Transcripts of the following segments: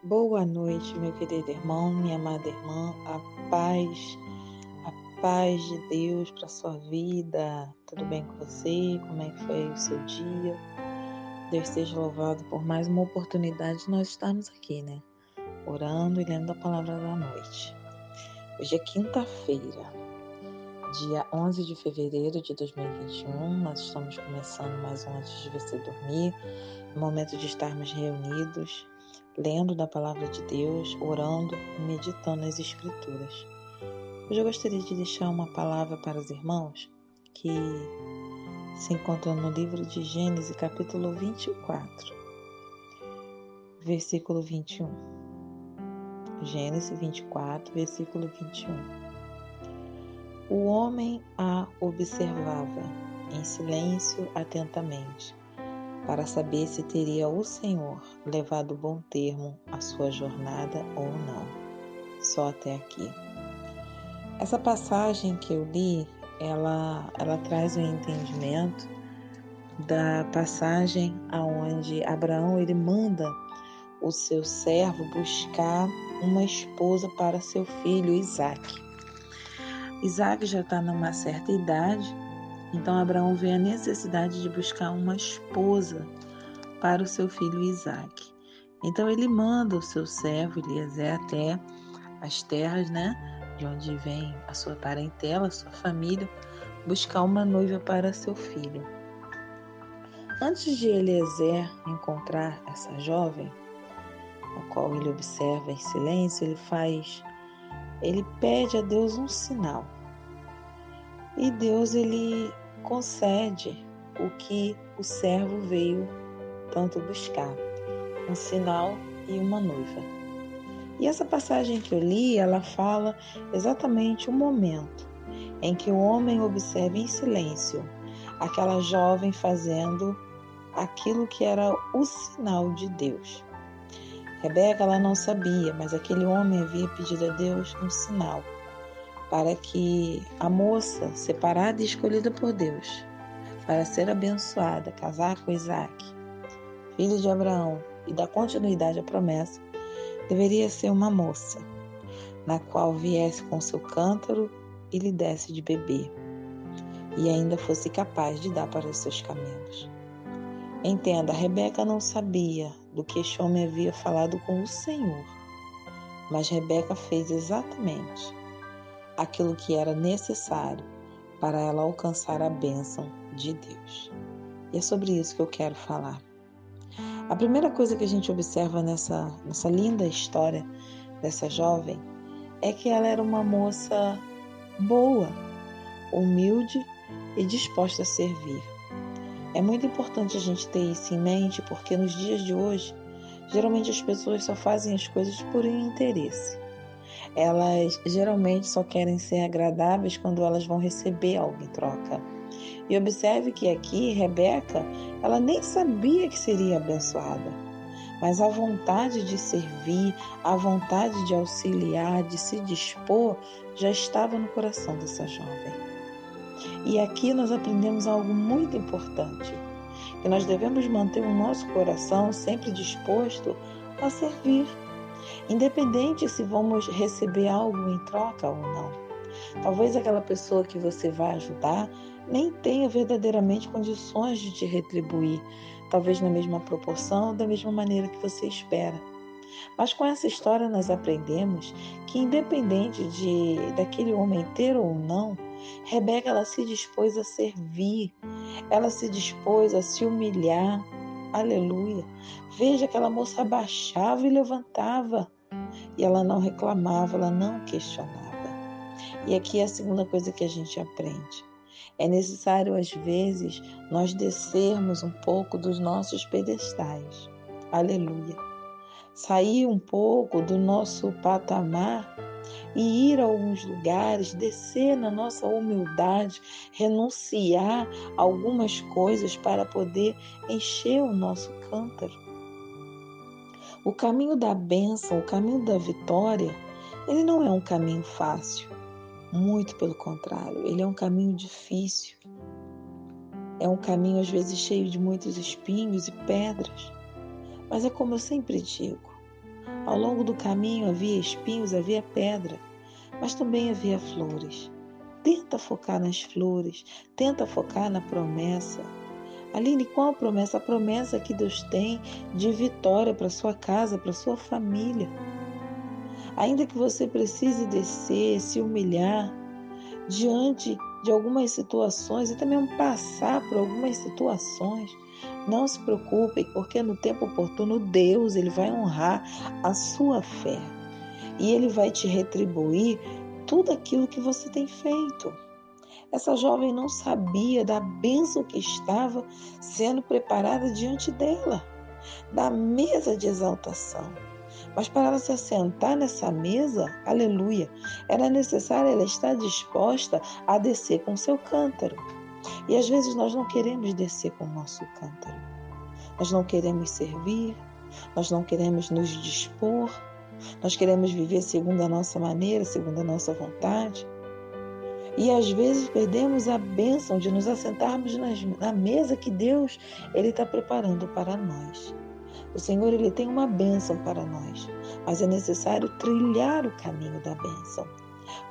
Boa noite, meu querido irmão, minha amada irmã, a paz de Deus para sua vida. Tudo bem com você? Como é que foi o seu dia? Deus seja louvado por mais uma oportunidade de nós estarmos aqui, né? Orando e lendo a palavra da noite. Hoje é quinta-feira, dia 11 de fevereiro de 2021. Nós estamos começando mais um Antes de Você Dormir, no momento de estarmos reunidos, lendo da palavra de Deus, orando e meditando nas Escrituras. Hoje eu gostaria de deixar uma palavra para os irmãos que se encontra no livro de Gênesis, capítulo 24, versículo 21. Gênesis 24, versículo 21. O homem a observava em silêncio atentamente, para saber se teria o Senhor levado bom termo a sua jornada ou não. Só até aqui. Essa passagem que eu li, ela traz um entendimento da passagem aonde Abraão ele manda o seu servo buscar uma esposa para seu filho Isaque. Isaque já está numa certa idade, então Abraão vê a necessidade de buscar uma esposa para o seu filho Isaque. Então ele manda o seu servo Eliezer até as terras, de onde vem a sua parentela, a sua família, buscar uma noiva para seu filho. Antes de Eliezer encontrar essa jovem, a qual ele observa em silêncio, ele pede a Deus um sinal. E Deus ele concede o que o servo veio tanto buscar, um sinal e uma noiva. E essa passagem que eu li, ela fala exatamente o momento em que o homem observa em silêncio aquela jovem fazendo aquilo que era o sinal de Deus. Rebeca, ela não sabia, mas aquele homem havia pedido a Deus um sinal para que a moça, separada e escolhida por Deus, para ser abençoada, casar com Isaque, filho de Abraão, e dar continuidade à promessa, deveria ser uma moça, na qual viesse com seu cântaro e lhe desse de beber, e ainda fosse capaz de dar para os seus camelos. Entenda, Rebeca não sabia do que este homem havia falado com o Senhor, mas Rebeca fez exatamente aquilo que era necessário para ela alcançar a bênção de Deus. E é sobre isso que eu quero falar. A primeira coisa que a gente observa nessa linda história dessa jovem é que ela era uma moça boa, humilde e disposta a servir. É muito importante a gente ter isso em mente, porque nos dias de hoje, geralmente as pessoas só fazem as coisas por um interesse. Elas geralmente só querem ser agradáveis quando elas vão receber algo em troca. E observe que aqui, Rebeca, ela nem sabia que seria abençoada, mas a vontade de servir, a vontade de auxiliar, de se dispor, já estava no coração dessa jovem. E aqui nós aprendemos algo muito importante, que nós devemos manter o nosso coração sempre disposto a servir, independente se vamos receber algo em troca ou não. Talvez aquela pessoa que você vai ajudar nem tenha verdadeiramente condições de te retribuir, talvez na mesma proporção, da mesma maneira que você espera. Mas com essa história nós aprendemos que independente daquele homem ter ou não, Rebeca ela se dispôs a servir, ela se dispôs a se humilhar. Aleluia! Veja, aquela moça abaixava e levantava, e ela não reclamava, ela não questionava. E aqui é a segunda coisa que a gente aprende. É necessário, às vezes, nós descermos um pouco dos nossos pedestais. Aleluia! Sair um pouco do nosso patamar e ir a alguns lugares, descer na nossa humildade, renunciar a algumas coisas para poder encher o nosso cântaro. O caminho da bênção, o caminho da vitória, ele não é um caminho fácil. Muito pelo contrário, ele é um caminho difícil. É um caminho às vezes cheio de muitos espinhos e pedras. Mas é como eu sempre digo, Ao longo do caminho havia espinhos, havia pedra, mas também havia flores. Tenta focar nas flores, tenta focar na promessa. Aline, qual a promessa? A promessa que Deus tem de vitória para sua casa, para sua família. Ainda que você precise descer, se humilhar diante de algumas situações e também passar por algumas situações, não se preocupem, porque no tempo oportuno Deus ele vai honrar a sua fé e Ele vai te retribuir tudo aquilo que você tem feito. Essa jovem não sabia da bênção que estava sendo preparada diante dela, da mesa de exaltação. Mas para ela se assentar nessa mesa, aleluia, era necessário ela estar disposta a descer com seu cântaro. E às vezes nós não queremos descer com o nosso cântaro. Nós não queremos servir, nós não queremos nos dispor, nós queremos viver segundo a nossa maneira, segundo a nossa vontade. E às vezes perdemos a bênção de nos assentarmos na mesa que Deus ele está preparando para nós. O Senhor ele tem uma bênção para nós, mas é necessário trilhar o caminho da bênção,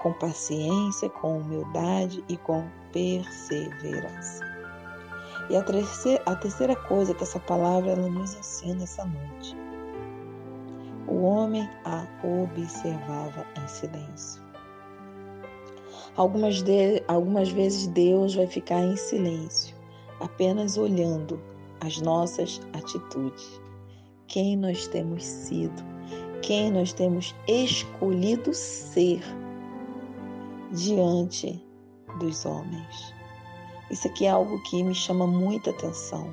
com paciência, com humildade e com perseverança. E a terceira coisa que essa palavra ela nos ensina essa noite. O homem a observava em silêncio. Algumas vezes Deus vai ficar em silêncio, apenas olhando as nossas atitudes. Quem nós temos sido, quem nós temos escolhido ser diante dos homens. Isso aqui é algo que me chama muita atenção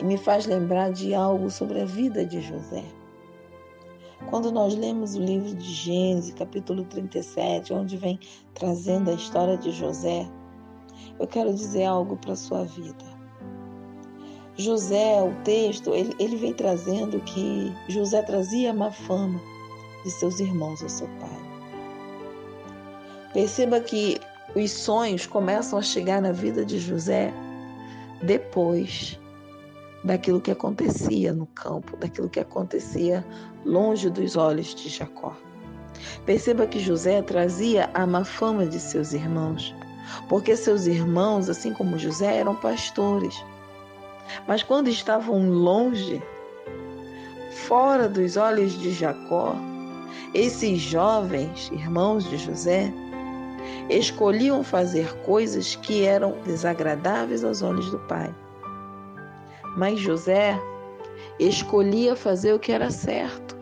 e me faz lembrar de algo sobre a vida de José. Quando nós lemos o livro de Gênesis, capítulo 37, onde vem trazendo a história de José, eu quero dizer algo para a sua vida. José, o texto, ele vem trazendo que José trazia má fama de seus irmãos ao seu pai. Perceba que os sonhos começam a chegar na vida de José depois daquilo que acontecia no campo, daquilo que acontecia longe dos olhos de Jacó. Perceba que José trazia a má fama de seus irmãos, porque seus irmãos, assim como José, eram pastores. Mas quando estavam longe, fora dos olhos de Jacó, esses jovens irmãos de José escolhiam fazer coisas que eram desagradáveis aos olhos do pai. Mas José escolhia fazer o que era certo.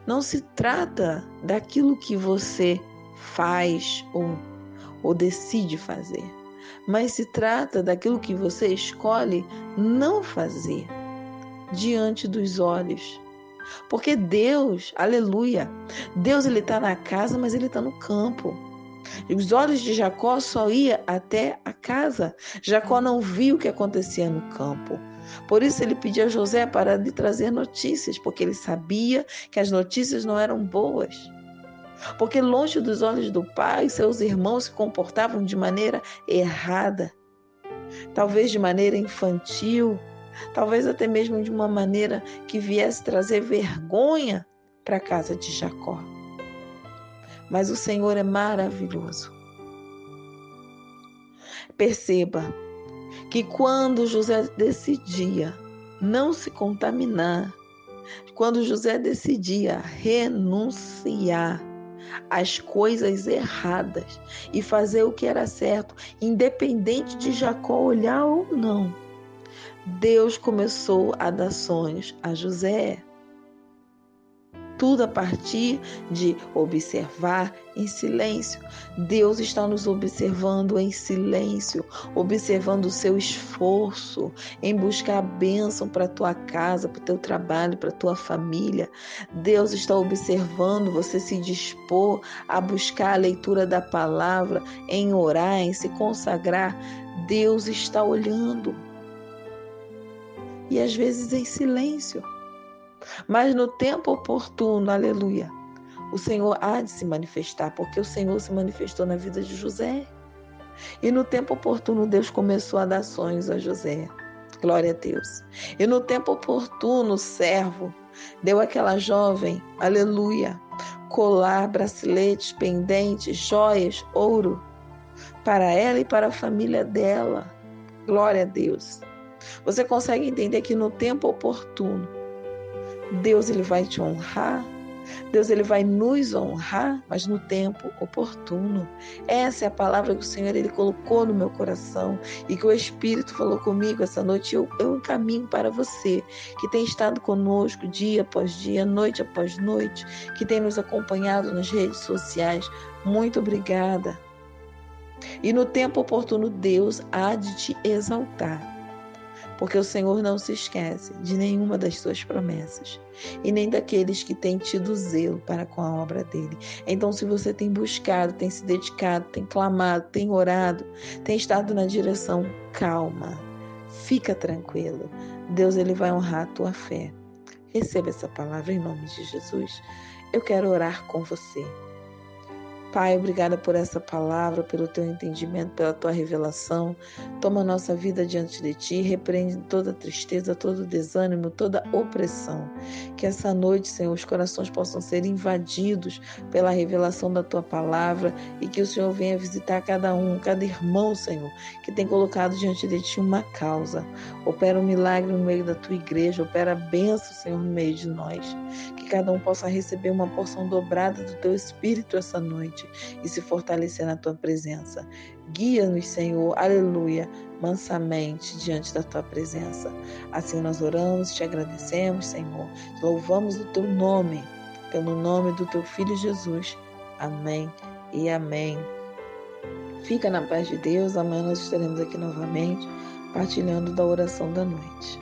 Não se trata daquilo que você faz ou decide fazer, mas se trata daquilo que você escolhe não fazer diante dos olhos. Porque Deus, aleluia, Deus ele está na casa, mas ele está no campo. Os olhos de Jacó só iam até a casa. Jacó não viu o que acontecia no campo. Por isso ele pediu a José para lhe trazer notícias, porque ele sabia que as notícias não eram boas. Porque longe dos olhos do pai, seus irmãos se comportavam de maneira errada. Talvez de maneira infantil, talvez até mesmo de uma maneira que viesse trazer vergonha para a casa de Jacó. Mas o Senhor é maravilhoso. Perceba que quando José decidia não se contaminar, quando José decidia renunciar às coisas erradas e fazer o que era certo, independente de Jacó olhar ou não, Deus começou a dar sonhos a José. Tudo a partir de observar em silêncio. Deus está nos observando em silêncio, observando o seu esforço em buscar a bênção para a tua casa, para o teu trabalho, para a tua família. Deus está observando você se dispor a buscar a leitura da palavra, em orar, em se consagrar. Deus está olhando. E às vezes em silêncio. Mas no tempo oportuno, aleluia, o Senhor há de se manifestar, porque o Senhor se manifestou na vida de José. E no tempo oportuno, Deus começou a dar sonhos a José. Glória a Deus. E no tempo oportuno, o servo deu àquela jovem, aleluia, colar, braceletes, pendentes, joias, ouro, para ela e para a família dela. Glória a Deus. Você consegue entender que no tempo oportuno, Deus ele vai te honrar, Deus ele vai nos honrar, mas no tempo oportuno. Essa é a palavra que o Senhor ele colocou no meu coração e que o Espírito falou comigo essa noite. Eu encaminho para você que tem estado conosco dia após dia, noite após noite, que tem nos acompanhado nas redes sociais. Muito obrigada. E no tempo oportuno, Deus há de te exaltar. Porque o Senhor não se esquece de nenhuma das suas promessas e nem daqueles que têm tido zelo para com a obra dele. Então, se você tem buscado, tem se dedicado, tem clamado, tem orado, tem estado na direção, calma, fica tranquilo. Deus ele vai honrar a tua fé. Receba essa palavra em nome de Jesus. Eu quero orar com você. Pai, obrigada por essa palavra, pelo teu entendimento, pela tua revelação. Toma a nossa vida diante de ti, repreende toda tristeza, todo desânimo, toda opressão. Que essa noite, Senhor, os corações possam ser invadidos pela revelação da tua palavra e que o Senhor venha visitar cada um, cada irmão, Senhor, que tem colocado diante de ti uma causa. Opera um milagre no meio da tua igreja, opera a bênção, Senhor, no meio de nós. Que cada um possa receber uma porção dobrada do teu Espírito essa noite e se fortalecer na tua presença. Guia-nos, Senhor, aleluia, mansamente diante da tua presença. Assim nós oramos e te agradecemos, Senhor. Louvamos o teu nome, pelo nome do teu Filho Jesus. Amém e amém. Fica na paz de Deus. Amanhã nós estaremos aqui novamente, partilhando da oração da noite.